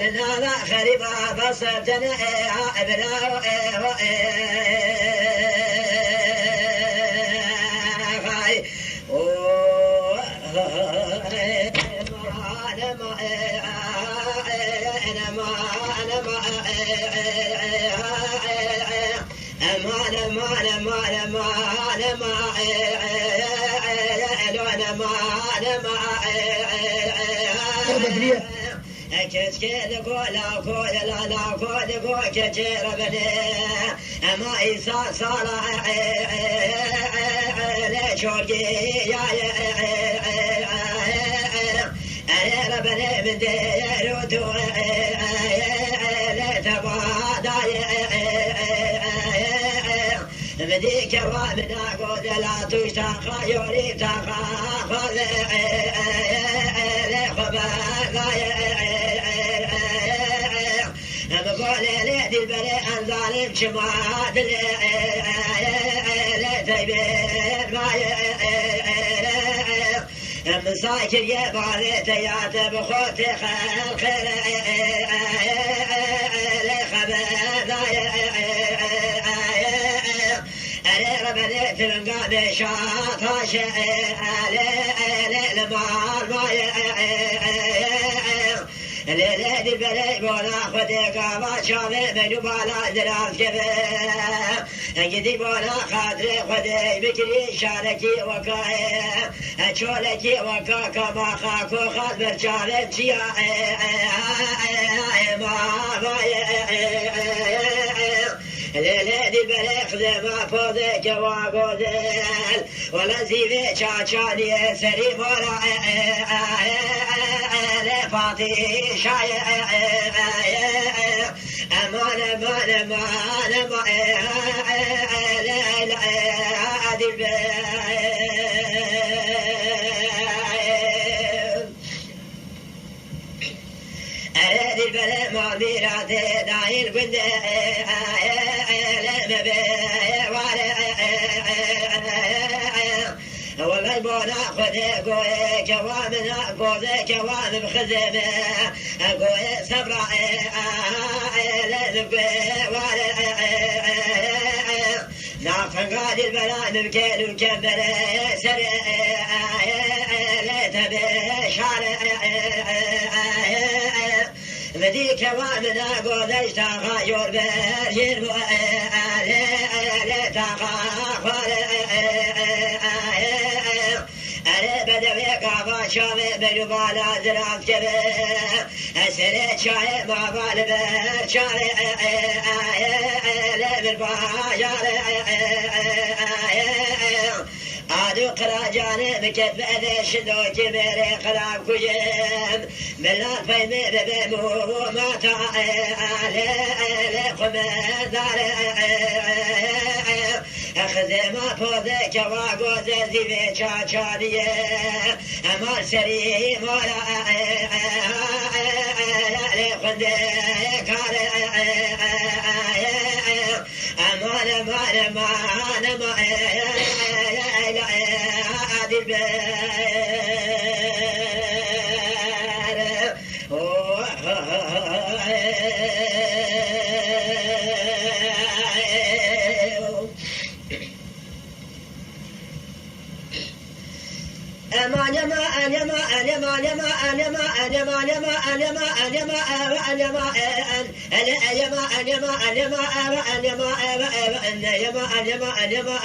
هذا خريبا بصرتنا ابناء كتكيد كولا كولا لا كولا كولا كتير بني ما إيسا صلاح لشوقي يا ربني من ديرو لتبادا بديك الرابنا قد لا تشتاق يوري تاخذ بقول ليدي البري أن ظالم شمات لتبين ما مساكر يبالي تيات بخوتي خير ربني تلقى بشاطش للمال ما ليلة البلي بولا خدي قابا شامي منو بالا دراز كبه انجدي بولا خاطري خدي بكري شاركي وكاي اشولكي وكا كما خاكو خاط برشامي تشيا ليلة البلي خدي ما فوضي كوا قودل ولا زيبي شاشاني سري بولا فاطي شاي امان امان امان أريد البلد ما ميراثي دايل قد والله بونا خذي قوي كوامنا قوي كوام بخزمه قوي صبرا نافن قاد البلا ممكن وكبر سر لتبي شارع بدي كوامنا قوي اشتاق يربر يربو لتاقا بدوي قابا شامي بنو بالا زراف كبه أسري شاي ما بالبر شاري لبر باجاري عادو قراجاني بكتب أذي شدو كبيري قلاب كجيم ملان فيمي ببيمو ما تعالي لقمي داري أخذ ما فوضي كواقو زي في شاشانية أمال سري مولا لخندي كاري أمان أمان أمان أمان عادي البير أمان يما أنيما أنيما أنيما أنيما أنيما أنيما أنيما أنيما أنيما أنيما أنيما أنيما أنيما أنيما أنيما أنيما أنيما